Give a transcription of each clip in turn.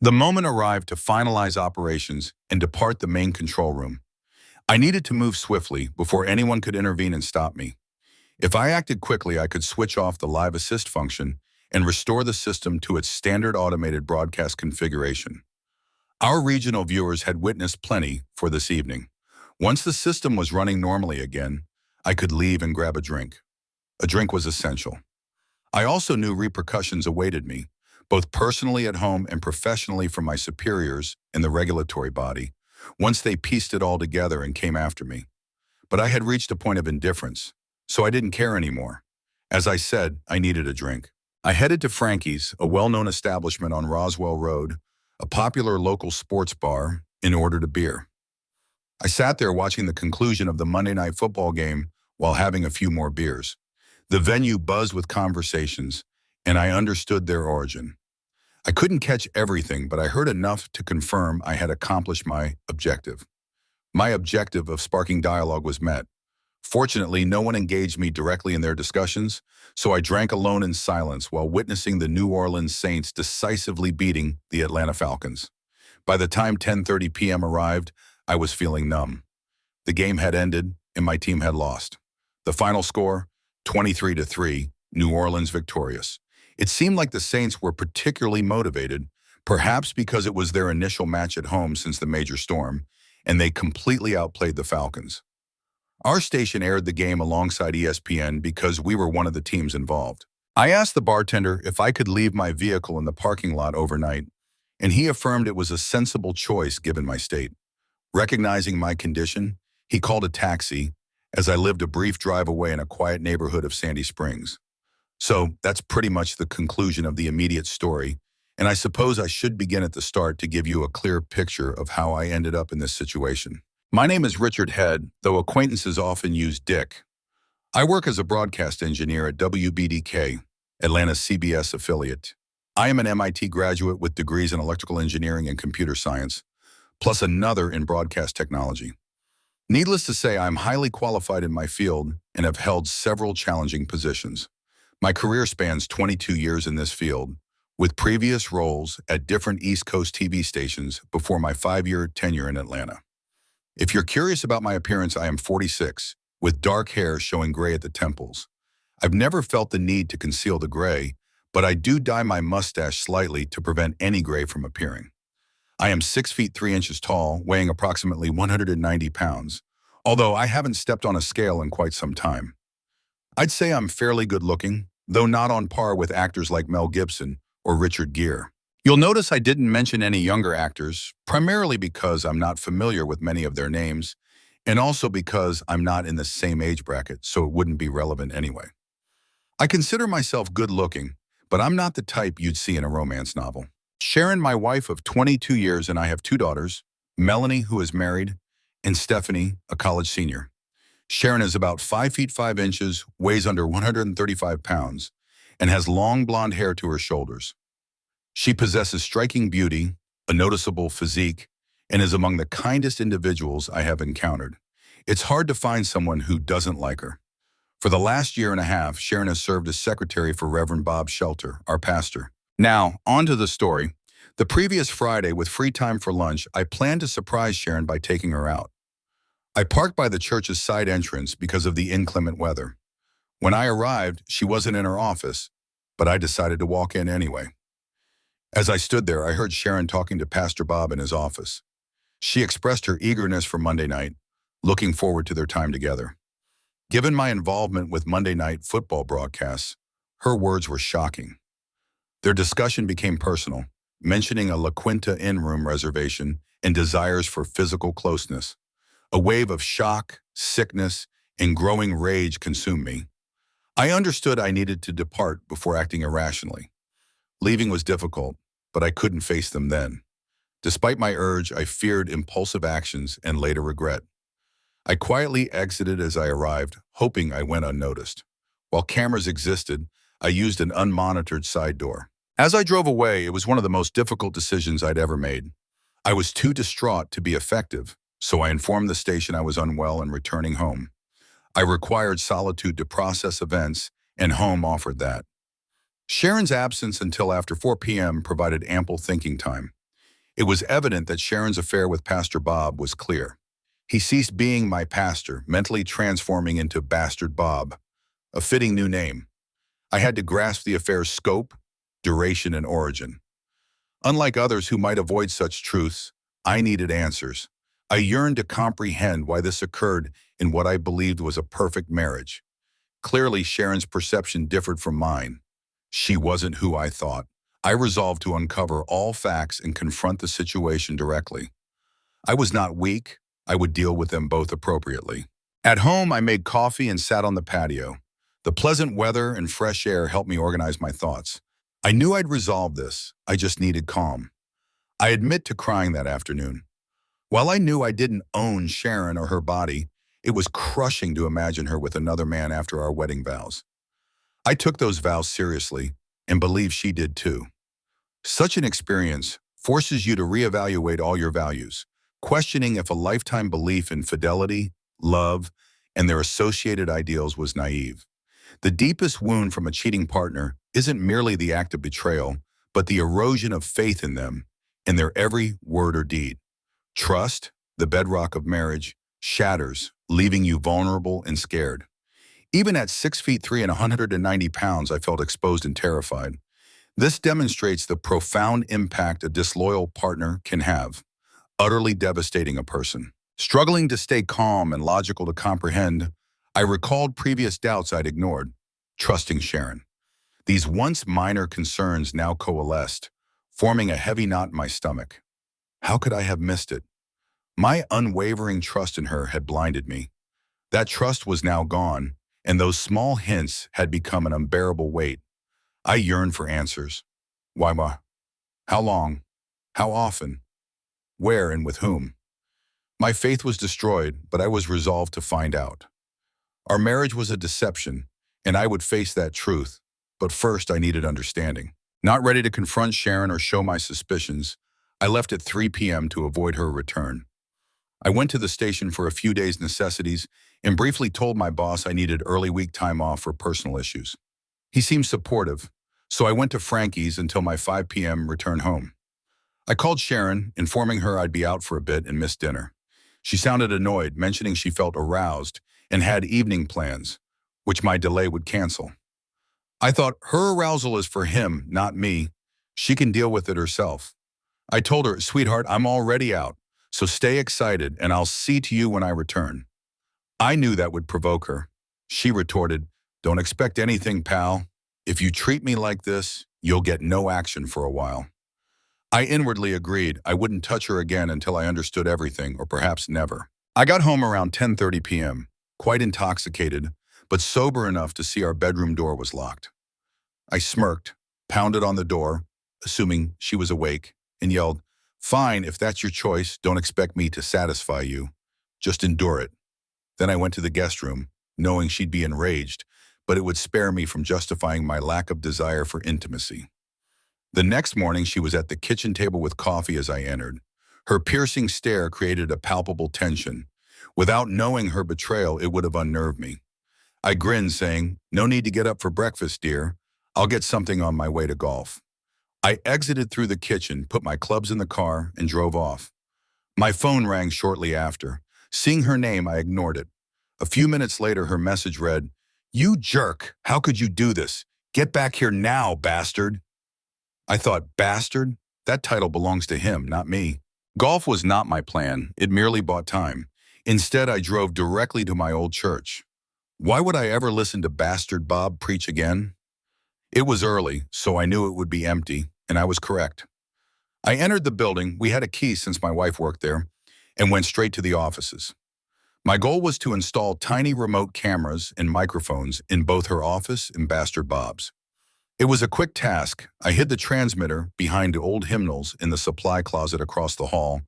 The moment arrived to finalize operations and depart the main control room. I needed to move swiftly before anyone could intervene and stop me. If I acted quickly, I could switch off the live assist function and restore the system to its standard automated broadcast configuration. Our regional viewers had witnessed plenty for this evening. Once the system was running normally again, I could leave and grab a drink. A drink was essential. I also knew repercussions awaited me, both personally at home and professionally from my superiors in the regulatory body, once they pieced it all together and came after me. But I had reached a point of indifference, so I didn't care anymore. As I said, I needed a drink. I headed to Frankie's, a well-known establishment on Roswell Road, a popular local sports bar, and ordered a beer. I sat there watching the conclusion of the Monday night football game while having a few more beers. The venue buzzed with conversations, and I understood their origin. I couldn't catch everything, but I heard enough to confirm I had accomplished my objective. My objective of sparking dialogue was met. Fortunately, no one engaged me directly in their discussions, so I drank alone in silence while witnessing the New Orleans Saints decisively beating the Atlanta Falcons. By the time 10:30 p.m. arrived, I was feeling numb. The game had ended, and my team had lost. The final score, 23-3, New Orleans victorious. It seemed like the Saints were particularly motivated, perhaps because it was their initial match at home since the major storm, and they completely outplayed the Falcons. Our station aired the game alongside ESPN because we were one of the teams involved. I asked the bartender if I could leave my vehicle in the parking lot overnight, and he affirmed it was a sensible choice given my state. Recognizing my condition, he called a taxi as I lived a brief drive away in a quiet neighborhood of Sandy Springs. So that's pretty much the conclusion of the immediate story, and I suppose I should begin at the start to give you a clear picture of how I ended up in this situation. My name is Richard Head, though acquaintances often use Dick. I work as a broadcast engineer at WBDK, Atlanta's CBS affiliate. I am an MIT graduate with degrees in electrical engineering and computer science, plus another in broadcast technology. Needless to say, I'm highly qualified in my field and have held several challenging positions. My career spans 22 years in this field, with previous roles at different East Coast TV stations before my 5-year tenure in Atlanta. If you're curious about my appearance, I am 46, with dark hair showing gray at the temples. I've never felt the need to conceal the gray, but I do dye my mustache slightly to prevent any gray from appearing. I am 6 feet 3 inches tall, weighing approximately 190 pounds, although I haven't stepped on a scale in quite some time. I'd say I'm fairly good looking, though not on par with actors like Mel Gibson or Richard Gere. You'll notice I didn't mention any younger actors, primarily because I'm not familiar with many of their names, and also because I'm not in the same age bracket, so it wouldn't be relevant anyway. I consider myself good-looking, but I'm not the type you'd see in a romance novel. Sharon, my wife of 22 years, and I have 2 daughters, Melanie, who is married, and Stephanie, a college senior. Sharon is about 5 feet 5 inches, weighs under 135 pounds, and has long blonde hair to her shoulders. She possesses striking beauty, a noticeable physique, and is among the kindest individuals I have encountered. It's hard to find someone who doesn't like her. For the last year and a half, Sharon has served as secretary for Reverend Bob Shelter, our pastor. Now, on to the story. The previous Friday, with free time for lunch, I planned to surprise Sharon by taking her out. I parked by the church's side entrance because of the inclement weather. When I arrived, she wasn't in her office, but I decided to walk in anyway. As I stood there, I heard Sharon talking to Pastor Bob in his office. She expressed her eagerness for Monday night, looking forward to their time together. Given my involvement with Monday night football broadcasts, her words were shocking. Their discussion became personal, mentioning a La Quinta in-room reservation and desires for physical closeness. A wave of shock, sickness, and growing rage consumed me. I understood I needed to depart before acting irrationally. Leaving was difficult, but I couldn't face them then. Despite my urge, I feared impulsive actions and later regret. I quietly exited as I arrived, hoping I went unnoticed. While cameras existed, I used an unmonitored side door. As I drove away, it was one of the most difficult decisions I'd ever made. I was too distraught to be effective, so I informed the station I was unwell and returning home. I required solitude to process events, and home offered that. Sharon's absence until after 4 p.m. provided ample thinking time. It was evident that Sharon's affair with Pastor Bob was clear. He ceased being my pastor, mentally transforming into Bastard Bob, a fitting new name. I had to grasp the affair's scope, duration, and origin. Unlike others who might avoid such truths, I needed answers. I yearned to comprehend why this occurred in what I believed was a perfect marriage. Clearly, Sharon's perception differed from mine. She wasn't who I thought. I resolved to uncover all facts and confront the situation directly. I was not weak. I would deal with them both appropriately. At home, I made coffee and sat on the patio. The pleasant weather and fresh air helped me organize my thoughts. I knew I'd resolve this. I just needed calm. I admit to crying that afternoon. While I knew I didn't own Sharon or her body, it was crushing to imagine her with another man after our wedding vows. I took those vows seriously and believe she did too. Such an experience forces you to reevaluate all your values, questioning if a lifetime belief in fidelity, love, and their associated ideals was naive. The deepest wound from a cheating partner isn't merely the act of betrayal, but the erosion of faith in them, in their every word or deed. Trust, the bedrock of marriage, shatters, leaving you vulnerable and scared. Even at 6'3" and 190 pounds, I felt exposed and terrified. This demonstrates the profound impact a disloyal partner can have, utterly devastating a person. Struggling to stay calm and logical to comprehend, I recalled previous doubts I'd ignored, trusting Sharon. These once minor concerns now coalesced, forming a heavy knot in my stomach. How could I have missed it? My unwavering trust in her had blinded me. That trust was now gone, and those small hints had become an unbearable weight. I yearned for answers. Why? How long? How often? Where and with whom? My faith was destroyed, but I was resolved to find out. Our marriage was a deception, and I would face that truth, but first I needed understanding. Not ready to confront Sharon or show my suspicions, I left at 3 p.m. to avoid her return. I went to the station for a few days' necessities and briefly told my boss I needed early week time off for personal issues. He seemed supportive, so I went to Frankie's until my 5 p.m. return home. I called Sharon, informing her I'd be out for a bit and miss dinner. She sounded annoyed, mentioning she felt aroused and had evening plans, which my delay would cancel. I thought her arousal is for him, not me. She can deal with it herself. I told her, sweetheart, I'm already out, so stay excited and I'll see to you when I return. I knew that would provoke her. She retorted, don't expect anything, pal. If you treat me like this, you'll get no action for a while. I inwardly agreed I wouldn't touch her again until I understood everything, or perhaps never. I got home around 10:30 p.m., quite intoxicated, but sober enough to see our bedroom door was locked. I smirked, pounded on the door, assuming she was awake, and yelled, fine, if that's your choice, don't expect me to satisfy you. Just endure it. Then I went to the guest room, knowing she'd be enraged, but it would spare me from justifying my lack of desire for intimacy. The next morning, she was at the kitchen table with coffee as I entered. Her piercing stare created a palpable tension. Without knowing her betrayal, it would have unnerved me. I grinned, saying, no need to get up for breakfast, dear. I'll get something on my way to golf. I exited through the kitchen, put my clubs in the car, and drove off. My phone rang shortly after. Seeing her name, I ignored it. A few minutes later, her message read, you jerk, how could you do this? Get back here now, bastard. I thought, bastard? That title belongs to him, not me. Golf was not my plan. It merely bought time. Instead, I drove directly to my old church. Why would I ever listen to Bastard Bob preach again? It was early, so I knew it would be empty, and I was correct. I entered the building, we had a key since my wife worked there, and went straight to the offices. My goal was to install tiny remote cameras and microphones in both her office and Bastard Bob's. It was a quick task. I hid the transmitter behind old hymnals in the supply closet across the hall,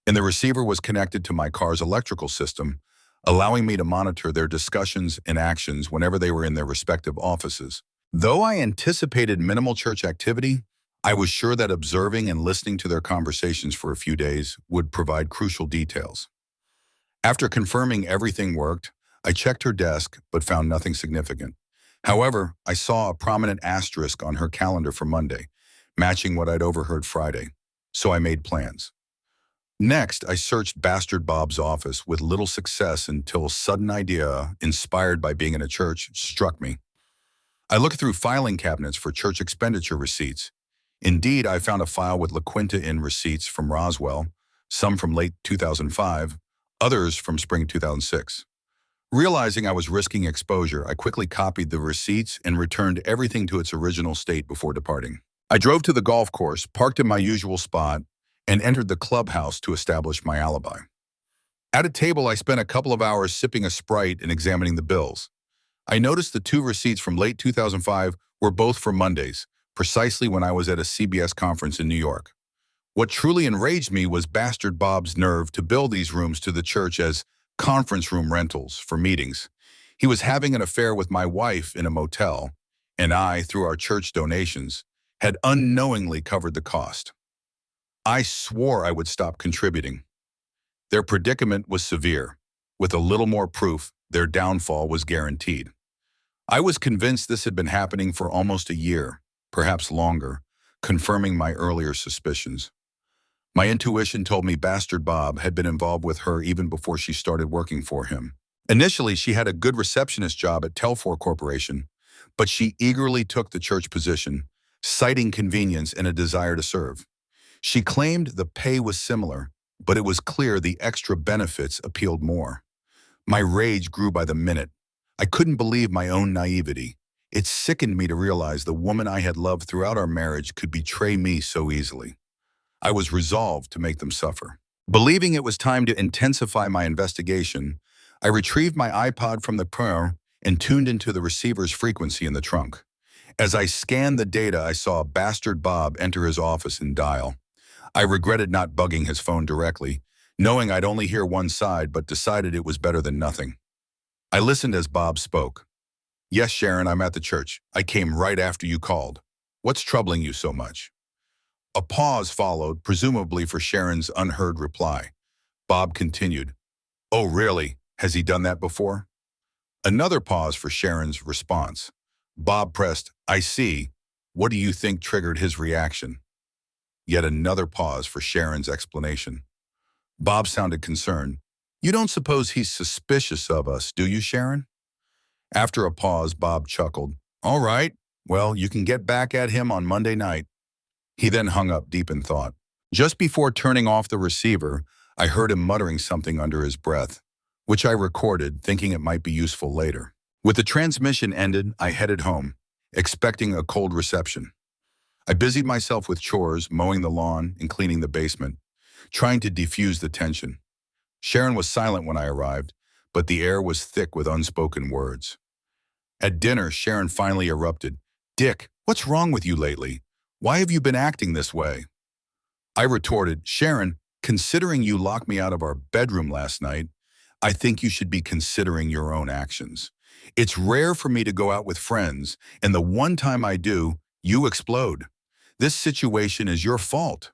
and the receiver was connected to my car's electrical system, allowing me to monitor their discussions and actions whenever they were in their respective offices. Though I anticipated minimal church activity, I was sure that observing and listening to their conversations for a few days would provide crucial details. After confirming everything worked, I checked her desk but found nothing significant. However, I saw a prominent asterisk on her calendar for Monday, matching what I'd overheard Friday. so I made plans. Next, I searched Bastard Bob's office with little success until a sudden idea, inspired by being in a church, struck me. I looked through filing cabinets for church expenditure receipts. Indeed, I found a file with La Quinta Inn receipts from Roswell, some from late 2005, others from spring 2006. Realizing I was risking exposure, I quickly copied the receipts and returned everything to its original state before departing. I drove to the golf course, parked in my usual spot, and entered the clubhouse to establish my alibi. At a table, I spent a couple of hours sipping a Sprite and examining the bills. I noticed the two receipts from late 2005 were both for Mondays, precisely when I was at a CBS conference in New York. What truly enraged me was Bastard Bob's nerve to bill these rooms to the church as conference room rentals for meetings. He was having an affair with my wife in a motel, and I, through our church donations, had unknowingly covered the cost. I swore I would stop contributing. Their predicament was severe. With a little more proof, their downfall was guaranteed. I was convinced this had been happening for almost a year, perhaps longer, confirming my earlier suspicions. My intuition told me Bastard Bob had been involved with her even before she started working for him. Initially, she had a good receptionist job at Telfor Corporation, but she eagerly took the church position, citing convenience and a desire to serve. She claimed the pay was similar, but it was clear the extra benefits appealed more. My rage grew by the minute. I couldn't believe my own naivety. It sickened me to realize the woman I had loved throughout our marriage could betray me so easily. I was resolved to make them suffer. Believing it was time to intensify my investigation, I retrieved my iPod from the prayer and tuned into the receiver's frequency in the trunk. As I scanned the data, I saw Bastard Bob enter his office and dial. I regretted not bugging his phone directly, knowing I'd only hear one side, but decided it was better than nothing. I listened as Bob spoke. "Yes, Sharon, I'm at the church. I came right after you called. What's troubling you so much?" A pause followed, presumably for Sharon's unheard reply. Bob continued, "Oh, really? Has he done that before?" Another pause for Sharon's response. Bob pressed, "I see. What do you think triggered his reaction?" Yet another pause for Sharon's explanation. Bob sounded concerned. "You don't suppose he's suspicious of us, do you, Sharon?" After a pause, Bob chuckled. "All right. Well, you can get back at him on Monday night." He then hung up deep in thought. Just before turning off the receiver, I heard him muttering something under his breath, which I recorded, thinking it might be useful later. With the transmission ended, I headed home, expecting a cold reception. I busied myself with chores, mowing the lawn and cleaning the basement, trying to defuse the tension. Sharon was silent when I arrived, but the air was thick with unspoken words. At dinner, Sharon finally erupted. "Dick, what's wrong with you lately? Why have you been acting this way?" I retorted, "Sharon, considering you locked me out of our bedroom last night, I think you should be considering your own actions. It's rare for me to go out with friends, and the one time I do, you explode. This situation is your fault."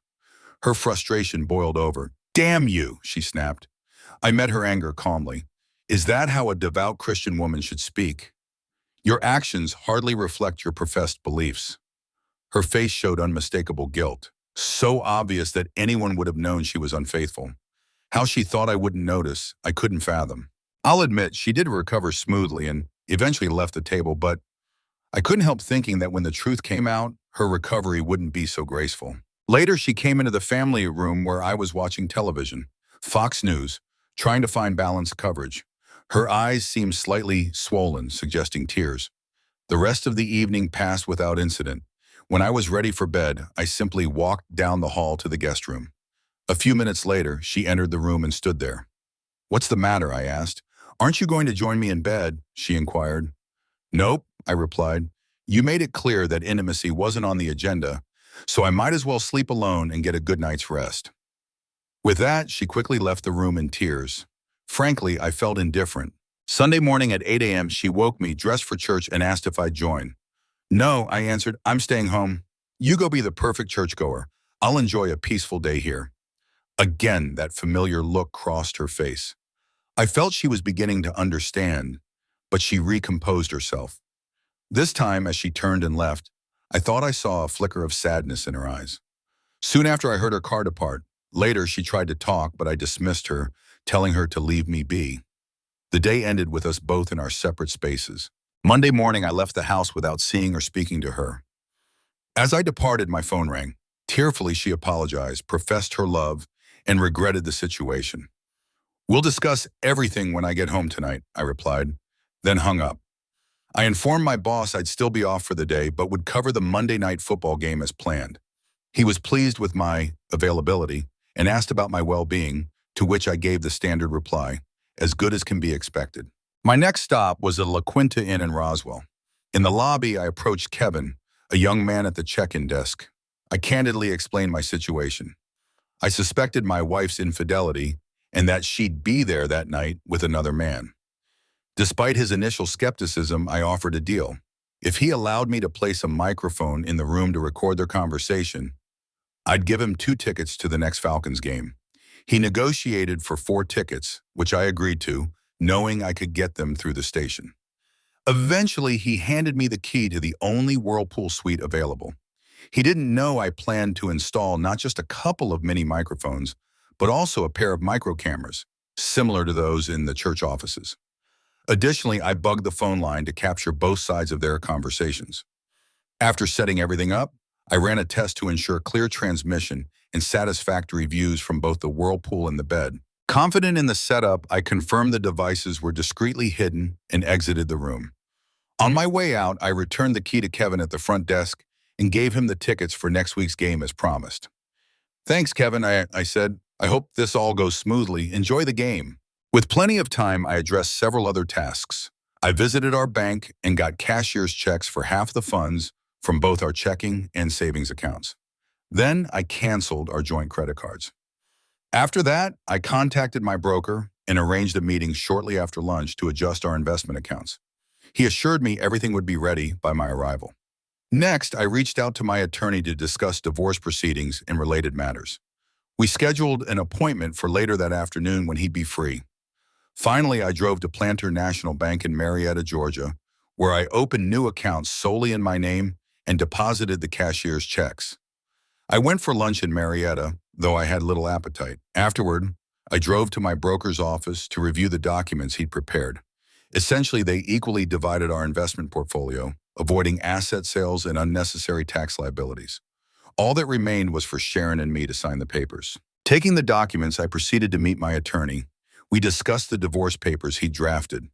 Her frustration boiled over. "Damn you," she snapped. I met her anger calmly. "Is that how a devout Christian woman should speak? Your actions hardly reflect your professed beliefs." Her face showed unmistakable guilt, so obvious that anyone would have known she was unfaithful. How she thought I wouldn't notice, I couldn't fathom. I'll admit, she did recover smoothly and eventually left the table, but I couldn't help thinking that when the truth came out, her recovery wouldn't be so graceful. Later, she came into the family room where I was watching television, Fox News, trying to find balanced coverage. Her eyes seemed slightly swollen, suggesting tears. The rest of the evening passed without incident. When I was ready for bed, I simply walked down the hall to the guest room. A few minutes later, she entered the room and stood there. "What's the matter?" I asked. "Aren't you going to join me in bed?" she inquired. "Nope," I replied. "You made it clear that intimacy wasn't on the agenda, so I might as well sleep alone and get a good night's rest." With that, she quickly left the room in tears. Frankly, I felt indifferent. Sunday morning at 8 a.m., she woke me, dressed for church, and asked if I'd join. "No," I answered, "I'm staying home. You go be the perfect churchgoer. I'll enjoy a peaceful day here." Again, that familiar look crossed her face. I felt she was beginning to understand, but she recomposed herself. This time, as she turned and left, I thought I saw a flicker of sadness in her eyes. Soon after, I heard her car depart. Later, she tried to talk, but I dismissed her, telling her to leave me be. The day ended with us both in our separate spaces. Monday morning, I left the house without seeing or speaking to her. As I departed, my phone rang. Tearfully, she apologized, professed her love, and regretted the situation. "We'll discuss everything when I get home tonight," I replied, then hung up. I informed my boss I'd still be off for the day, but would cover the Monday night football game as planned. He was pleased with my availability and asked about my well-being, to which I gave the standard reply, as good as can be expected. My next stop was the La Quinta Inn in Roswell. In the lobby, I approached Kevin, a young man at the check-in desk. I candidly explained my situation. I suspected my wife's infidelity and that she'd be there that night with another man. Despite his initial skepticism, I offered a deal. If he allowed me to place a microphone in the room to record their conversation, I'd give him 2 tickets to the next Falcons game. He negotiated for 4 tickets, which I agreed to, knowing I could get them through the station. Eventually, he handed me the key to the only Whirlpool suite available. He didn't know I planned to install not just a couple of mini microphones, but also a pair of micro cameras, similar to those in the church offices. Additionally, I bugged the phone line to capture both sides of their conversations. After setting everything up, I ran a test to ensure clear transmission and satisfactory views from both the Whirlpool and the bed. Confident in the setup, I confirmed the devices were discreetly hidden and exited the room. On my way out, I returned the key to Kevin at the front desk and gave him the tickets for next week's game as promised. "Thanks, Kevin," I said. "I hope this all goes smoothly. Enjoy the game." With plenty of time, I addressed several other tasks. I visited our bank and got cashier's checks for half the funds from both our checking and savings accounts. Then I canceled our joint credit cards. After that, I contacted my broker and arranged a meeting shortly after lunch to adjust our investment accounts. He assured me everything would be ready by my arrival. Next, I reached out to my attorney to discuss divorce proceedings and related matters. We scheduled an appointment for later that afternoon when he'd be free. Finally, I drove to Planter National Bank in Marietta, Georgia, where I opened new accounts solely in my name and deposited the cashier's checks. I went for lunch in Marietta, though I had little appetite. Afterward, I drove to my broker's office to review the documents he'd prepared. Essentially, they equally divided our investment portfolio, avoiding asset sales and unnecessary tax liabilities. All that remained was for Sharon and me to sign the papers. Taking the documents, I proceeded to meet my attorney. We discussed the divorce papers he drafted.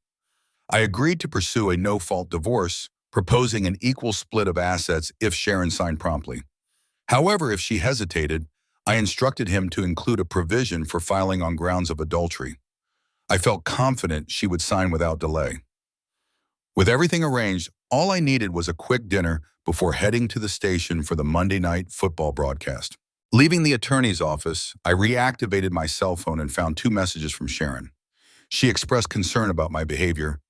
I agreed to pursue a no-fault divorce, proposing an equal split of assets if Sharon signed promptly. However, if she hesitated, I instructed him to include a provision for filing on grounds of adultery. I felt confident she would sign without delay. With everything arranged, all I needed was a quick dinner before heading to the station for the Monday night football broadcast. Leaving the attorney's office, I reactivated my cell phone and found 2 messages from Sharon. She expressed concern about my behavior,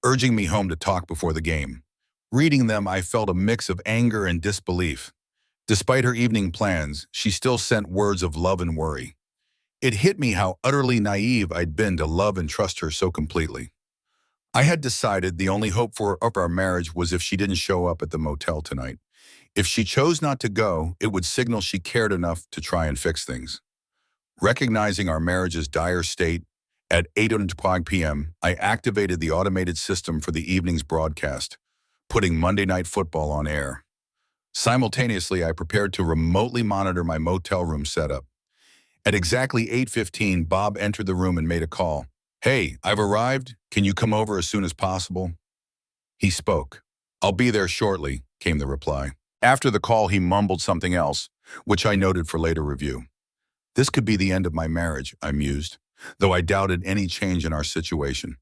urging me home to talk before the game. Reading them, I felt a mix of anger and disbelief. Despite her evening plans, she still sent words of love and worry. It hit me how utterly naive I'd been to love and trust her so completely. I had decided the only hope for our marriage was if she didn't show up at the motel tonight. If she chose not to go, it would signal she cared enough to try and fix things. Recognizing our marriage's dire state, at 8:05 p.m., I activated the automated system for the evening's broadcast, putting Monday Night Football on air. Simultaneously, I prepared to remotely monitor my motel room setup. At exactly 8:15, Bob entered the room and made a call. "Hey, I've arrived. Can you come over as soon as possible?" He spoke. "I'll be there shortly," came the reply. After the call, he mumbled something else, which I noted for later review. This could be the end of my marriage, I mused, though I doubted any change in our situation.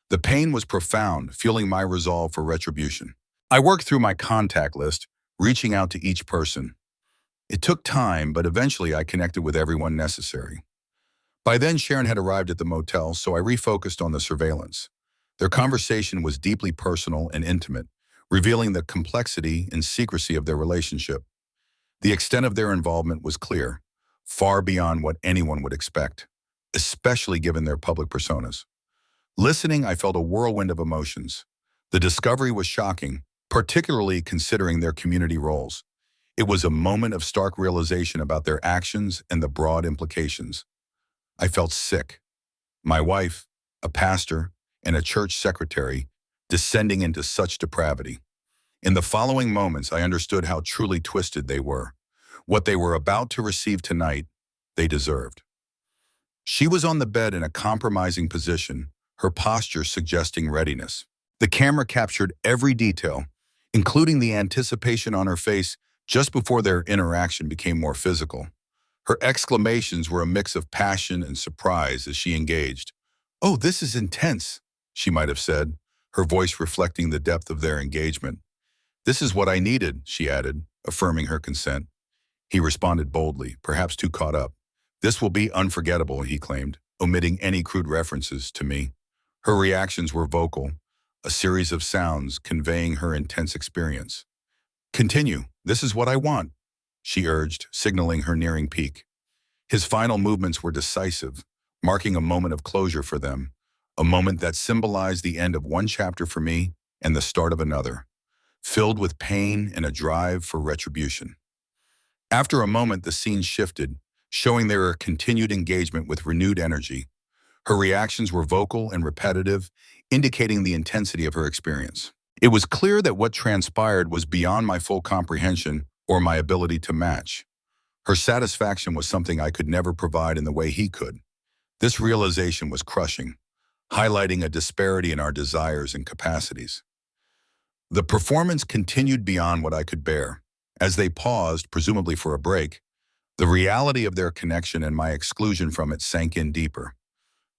The pain was profound, fueling my resolve for retribution. I worked through my contact list, reaching out to each person. It took time, but eventually I connected with everyone necessary. By then, Sharon had arrived at the motel, so I refocused on the surveillance. Their conversation was deeply personal and intimate, revealing the complexity and secrecy of their relationship. The extent of their involvement was clear, far beyond what anyone would expect, especially given their public personas. Listening, I felt a whirlwind of emotions. The discovery was shocking, particularly considering their community roles. It was a moment of stark realization about their actions and the broad implications. I felt sick. My wife, a pastor, and a church secretary, descending into such depravity. In the following moments, I understood how truly twisted they were. What they were about to receive tonight, they deserved. She was on the bed in a compromising position, her posture suggesting readiness. The camera captured every detail, including the anticipation on her face just before their interaction became more physical. Her exclamations were a mix of passion and surprise as she engaged. "Oh, this is intense," she might have said, her voice reflecting the depth of their engagement. "This is what I needed," she added, affirming her consent. He responded boldly, perhaps too caught up. "This will be unforgettable," he claimed, omitting any crude references to me. Her reactions were vocal, a series of sounds conveying her intense experience. "Continue. This is what I want," she urged, signaling her nearing peak. His final movements were decisive, marking a moment of closure for them, a moment that symbolized the end of one chapter for me and the start of another, filled with pain and a drive for retribution. After a moment, the scene shifted, showing their continued engagement with renewed energy. Her reactions were vocal and repetitive, indicating the intensity of her experience. It was clear that what transpired was beyond my full comprehension or my ability to match. Her satisfaction was something I could never provide in the way he could. This realization was crushing, highlighting a disparity in our desires and capacities. The performance continued beyond what I could bear. As they paused, presumably for a break, the reality of their connection and my exclusion from it sank in deeper.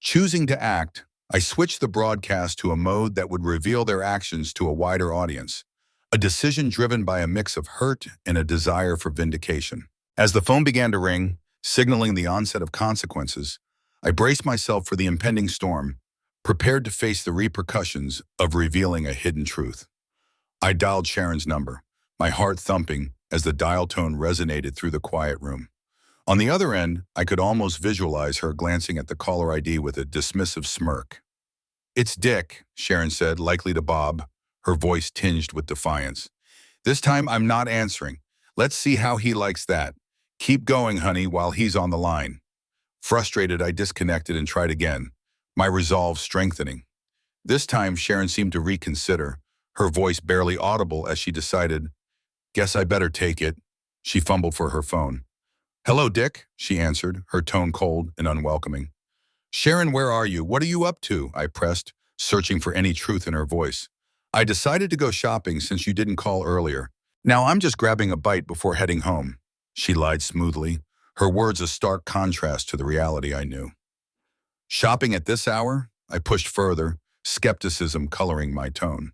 Choosing to act, I switched the broadcast to a mode that would reveal their actions to a wider audience, a decision driven by a mix of hurt and a desire for vindication. As the phone began to ring, signaling the onset of consequences, I braced myself for the impending storm, prepared to face the repercussions of revealing a hidden truth. I dialed Sharon's number, my heart thumping as the dial tone resonated through the quiet room. On the other end, I could almost visualize her glancing at the caller ID with a dismissive smirk. "It's Dick," Sharon said, likely to Bob, her voice tinged with defiance. "This time I'm not answering. Let's see how he likes that. Keep going, honey, while he's on the line." Frustrated, I disconnected and tried again, my resolve strengthening. This time, Sharon seemed to reconsider, her voice barely audible as she decided, "Guess I better take it." She fumbled for her phone. "Hello, Dick," she answered, her tone cold and unwelcoming. "Sharon, where are you? What are you up to?" I pressed, searching for any truth in her voice. "I decided to go shopping since you didn't call earlier. Now I'm just grabbing a bite before heading home." She lied smoothly, her words a stark contrast to the reality I knew. "Shopping at this hour?" I pushed further, skepticism coloring my tone.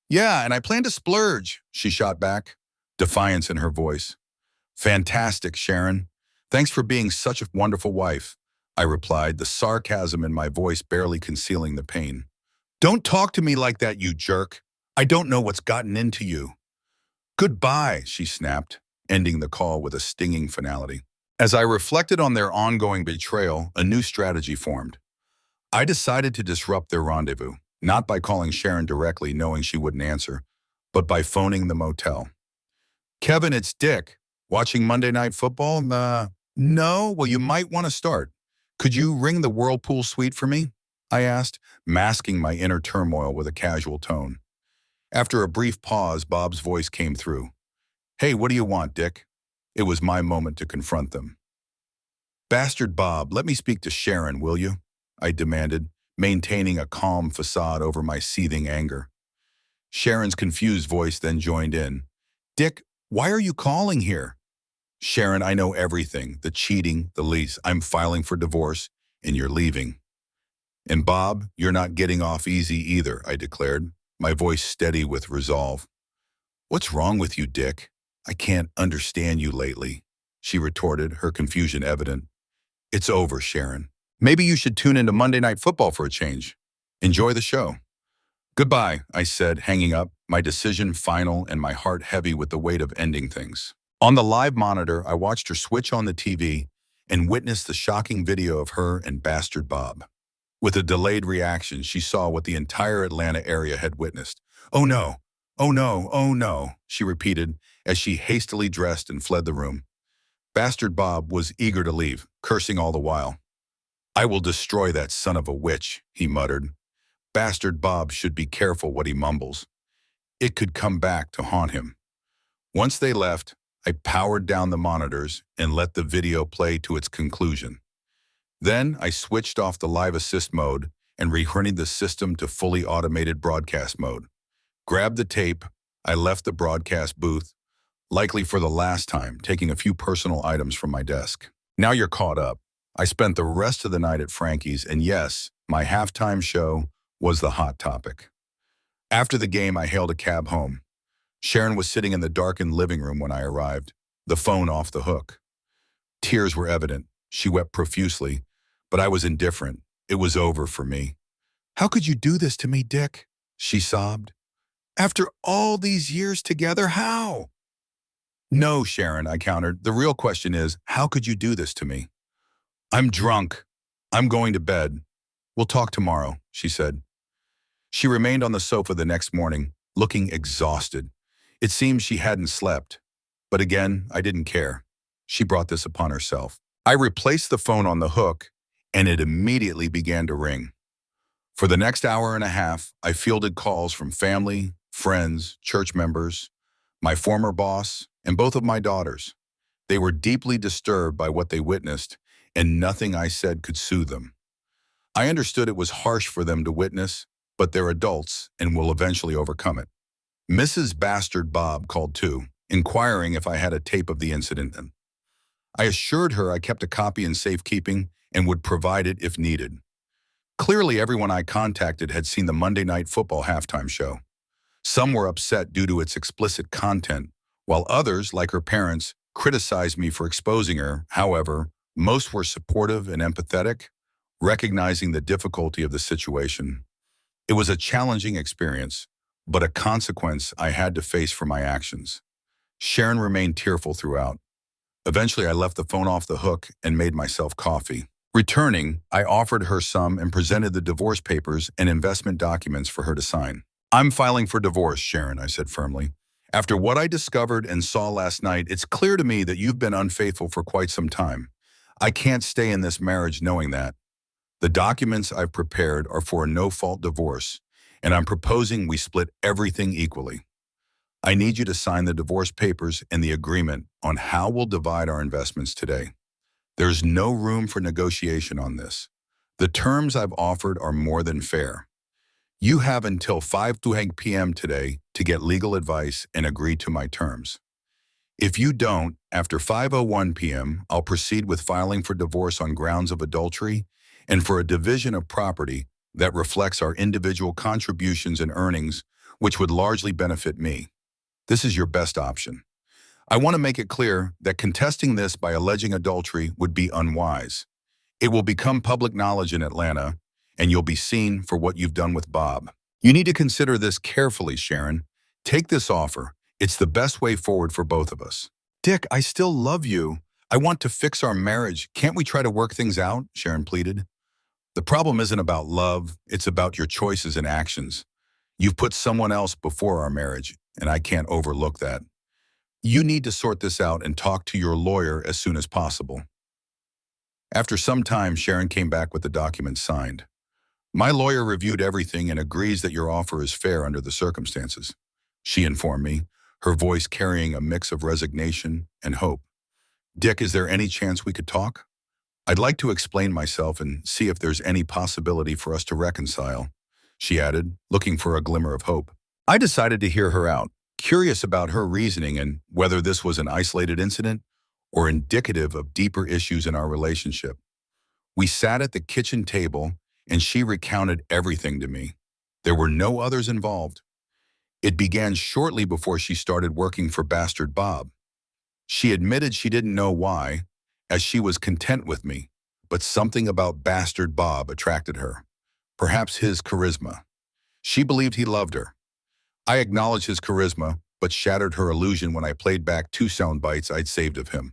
"Yeah, and I plan to splurge," she shot back, defiance in her voice. "Fantastic, Sharon. Thanks for being such a wonderful wife," I replied, the sarcasm in my voice barely concealing the pain. "Don't talk to me like that, you jerk. I don't know what's gotten into you." "Goodbye," she snapped, ending the call with a stinging finality. As I reflected on their ongoing betrayal, a new strategy formed. I decided to disrupt their rendezvous, not by calling Sharon directly knowing she wouldn't answer, but by phoning the motel. "Kevin, it's Dick. Watching Monday Night Football? No? Well, you might want to start. Could you ring the Whirlpool suite for me?" I asked, masking my inner turmoil with a casual tone. After a brief pause, Bob's voice came through. "Hey, what do you want, Dick?" It was my moment to confront them. "Bastard Bob, let me speak to Sharon, will you?" I demanded, maintaining a calm facade over my seething anger. Sharon's confused voice then joined in. "Dick, why are you calling here?" "Sharon, I know everything, the cheating, the lease. I'm filing for divorce, and you're leaving." "And Bob, you're not getting off easy either," I declared, my voice steady with resolve. "What's wrong with you, Dick? I can't understand you lately," she retorted, her confusion evident. "It's over, Sharon. Maybe you should tune into Monday Night Football for a change. Enjoy the show." "Goodbye," I said, hanging up, my decision final and my heart heavy with the weight of ending things. On the live monitor, I watched her switch on the TV and witnessed the shocking video of her and Bastard Bob. With a delayed reaction, she saw what the entire Atlanta area had witnessed. "Oh no, oh no, she repeated as she hastily dressed and fled the room. Bastard Bob was eager to leave, cursing all the while. I will destroy that son of a witch, he muttered. Bastard Bob should be careful what he mumbles. It could come back to haunt him. Once they left, I powered down the monitors and let the video play to its conclusion. Then I switched off the live assist mode and rehorned the system to fully automated broadcast mode. Grabbed the tape, I left the broadcast booth, likely for the last time, taking a few personal items from my desk. Now you're caught up. I spent the rest of the night at Frankie's, and yes, my halftime show was the hot topic. After the game, I hailed a cab home. Sharon was sitting in the darkened living room when I arrived, the phone off the hook. Tears were evident. She wept profusely, but I was indifferent. It was over for me. How could you do this to me, Dick? She sobbed. After all these years together, how? No, Sharon, I countered. The real question is, how could you do this to me? I'm drunk. I'm going to bed. We'll talk tomorrow, she said. She remained on the sofa the next morning, looking exhausted. It seemed she hadn't slept. But again, I didn't care. She brought this upon herself. I replaced the phone on the hook, and it immediately began to ring. For the next hour and a half, I fielded calls from family, friends, church members, my former boss, and both of my daughters. They were deeply disturbed by what they witnessed, and nothing I said could soothe them. I understood it was harsh for them to witness, but they're adults and will eventually overcome it. Mrs. Bastard Bob called too, inquiring if I had a tape of the incident. I assured her I kept a copy in safekeeping and would provide it if needed. Clearly, everyone I contacted had seen the Monday Night Football halftime show. Some were upset due to its explicit content, while others, like her parents, criticized me for exposing her. However, most were supportive and empathetic, recognizing the difficulty of the situation. It was a challenging experience, but a consequence I had to face for my actions. Sharon remained tearful throughout. Eventually, I left the phone off the hook and made myself coffee. Returning, I offered her some and presented the divorce papers and investment documents for her to sign. I'm filing for divorce, Sharon, I said firmly. After what I discovered and saw last night, it's clear to me that you've been unfaithful for quite some time. I can't stay in this marriage knowing that. The documents I've prepared are for a no-fault divorce, and I'm proposing we split everything equally. I need you to sign the divorce papers and the agreement on how we'll divide our investments today. There's no room for negotiation on this. The terms I've offered are more than fair. You have until 5:00 p.m. today to get legal advice and agree to my terms. If you don't, after 5:01 p.m., I'll proceed with filing for divorce on grounds of adultery and for a division of property that reflects our individual contributions and earnings, which would largely benefit me. This is your best option. I want to make it clear that contesting this by alleging adultery would be unwise. It will become public knowledge in Atlanta, and you'll be seen for what you've done with Bob. You need to consider this carefully, Sharon. Take this offer. It's the best way forward for both of us. Dick, I still love you. I want to fix our marriage. Can't we try to work things out? Sharon pleaded. The problem isn't about love. It's about your choices and actions. You've put someone else before our marriage, and I can't overlook that. You need to sort this out and talk to your lawyer as soon as possible. After some time, Sharon came back with the documents signed. My lawyer reviewed everything and agrees that your offer is fair under the circumstances, she informed me, her voice carrying a mix of resignation and hope. Dick, is there any chance we could talk? I'd like to explain myself and see if there's any possibility for us to reconcile, she added, looking for a glimmer of hope. I decided to hear her out, curious about her reasoning and whether this was an isolated incident or indicative of deeper issues in our relationship. We sat at the kitchen table and she recounted everything to me. There were no others involved. It began shortly before she started working for Bastard Bob. She admitted she didn't know why, as she was content with me, but something about Bastard Bob attracted her. Perhaps his charisma. She believed he loved her. I acknowledged his charisma, but shattered her illusion when I played back 2 sound bites I'd saved of him.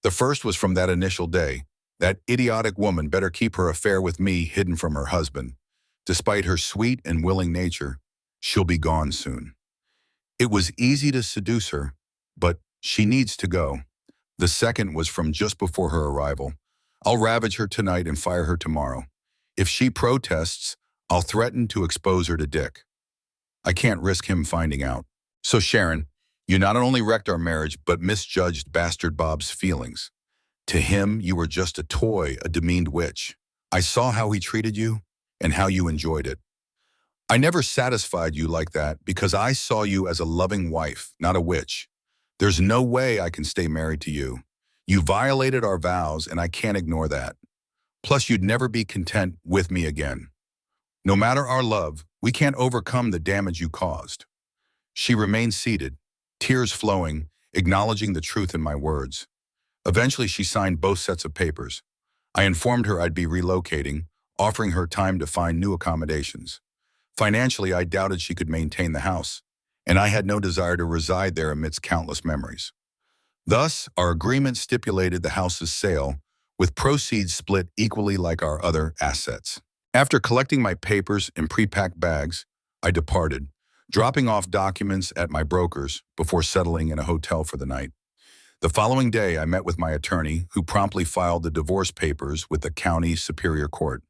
The first was from that initial day. That idiotic woman better keep her affair with me hidden from her husband. Despite her sweet and willing nature, she'll be gone soon. It was easy to seduce her, but she needs to go. The second was from just before her arrival. I'll ravage her tonight and fire her tomorrow. If she protests, I'll threaten to expose her to Dick. I can't risk him finding out. So Sharon, you not only wrecked our marriage, but misjudged Bastard Bob's feelings. To him, you were just a toy, a demeaned witch. I saw how he treated you and how you enjoyed it. I never satisfied you like that because I saw you as a loving wife, not a witch. There's no way I can stay married to you. You violated our vows and I can't ignore that. Plus, you'd never be content with me again. No matter our love, we can't overcome the damage you caused. She remained seated, tears flowing, acknowledging the truth in my words. Eventually, she signed both sets of papers. I informed her I'd be relocating, offering her time to find new accommodations. Financially, I doubted she could maintain the house, and I had no desire to reside there amidst countless memories. Thus, our agreement stipulated the house's sale, with proceeds split equally like our other assets. After collecting my papers in pre-packed bags, I departed, dropping off documents at my broker's before settling in a hotel for the night. The following day, I met with my attorney, who promptly filed the divorce papers with the county superior court.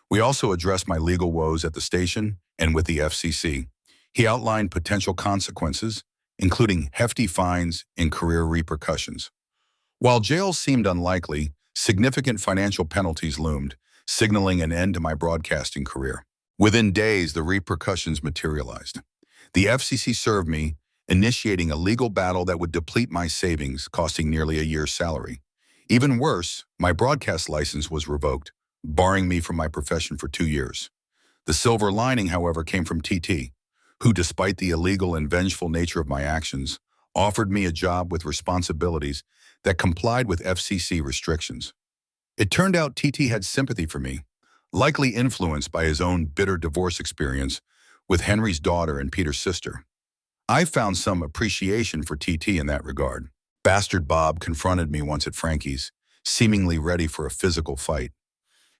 We also addressed my legal woes at the station and with the FCC. He outlined potential consequences, including hefty fines and career repercussions. While jail seemed unlikely, significant financial penalties loomed, signaling an end to my broadcasting career. Within days, the repercussions materialized. The FCC served me, initiating a legal battle that would deplete my savings, costing nearly a year's salary. Even worse, my broadcast license was revoked, barring me from my profession for 2 years. The silver lining, however, came from TT, who, despite the illegal and vengeful nature of my actions, offered me a job with responsibilities that complied with FCC restrictions. It turned out TT had sympathy for me, likely influenced by his own bitter divorce experience with Henry's daughter and Peter's sister. I found some appreciation for TT in that regard. Bastard Bob confronted me once at Frankie's, seemingly ready for a physical fight.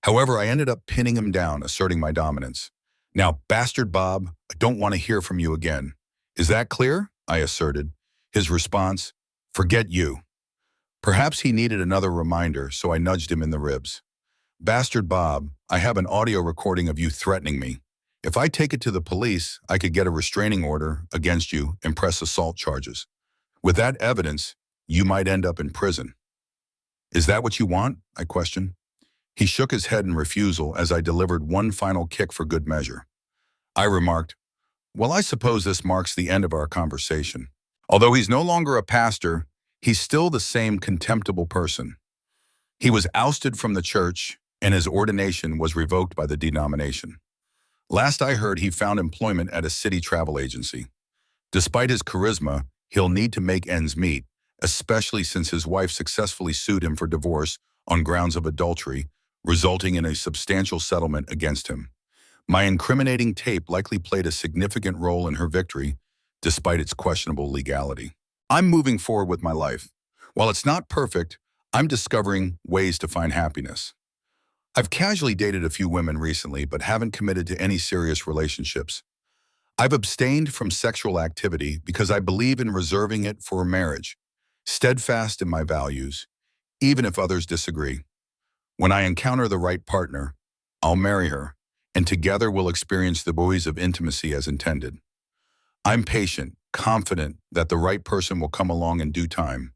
However, I ended up pinning him down, asserting my dominance. Now, Bastard Bob, I don't want to hear from you again. Is that clear? I asserted. His response, forget you. Perhaps he needed another reminder, so I nudged him in the ribs. Bastard Bob, I have an audio recording of you threatening me. If I take it to the police, I could get a restraining order against you and press assault charges. With that evidence, you might end up in prison. Is that what you want? I questioned. He shook his head in refusal as I delivered one final kick for good measure. I remarked, well, I suppose this marks the end of our conversation. Although he's no longer a pastor, he's still the same contemptible person. He was ousted from the church, and his ordination was revoked by the denomination. Last I heard, he found employment at a city travel agency. Despite his charisma, he'll need to make ends meet, especially since his wife successfully sued him for divorce on grounds of adultery, resulting in a substantial settlement against him. My incriminating tape likely played a significant role in her victory, despite its questionable legality. I'm moving forward with my life. While it's not perfect, I'm discovering ways to find happiness. I've casually dated a few women recently, but haven't committed to any serious relationships. I've abstained from sexual activity because I believe in reserving it for marriage, steadfast in my values, even if others disagree. When I encounter the right partner, I'll marry her, and together we'll experience the buoys of intimacy as intended. I'm patient, confident that the right person will come along in due time,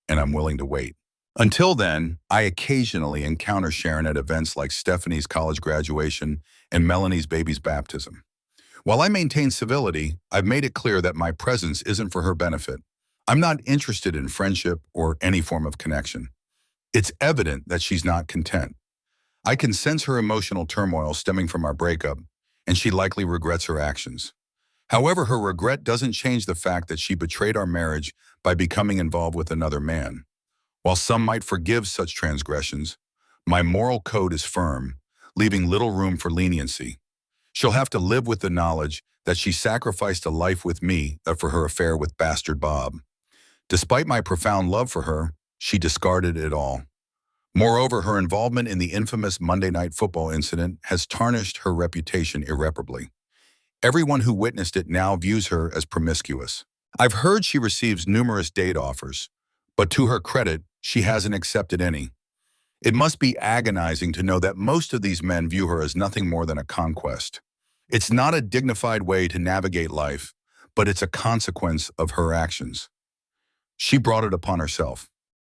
and I'm willing to wait. Until then, I occasionally encounter Sharon at events like Stephanie's college graduation and Melanie's baby's baptism. While I maintain civility, I've made it clear that my presence isn't for her benefit. I'm not interested in friendship or any form of connection. It's evident that she's not content. I can sense her emotional turmoil stemming from our breakup, and she likely regrets her actions. However, her regret doesn't change the fact that she betrayed our marriage by becoming involved with another man. While some might forgive such transgressions, my moral code is firm, leaving little room for leniency. She'll have to live with the knowledge that she sacrificed a life with me for her affair with Bastard Bob. Despite my profound love for her, she discarded it all. Moreover, her involvement in the infamous Monday Night Football incident has tarnished her reputation irreparably. Everyone who witnessed it now views her as promiscuous. I've heard she receives numerous date offers, but to her credit, she hasn't accepted any. It must be agonizing to know that most of these men view her as nothing more than a conquest. It's not a dignified way to navigate life, but it's a consequence of her actions. She brought it upon herself.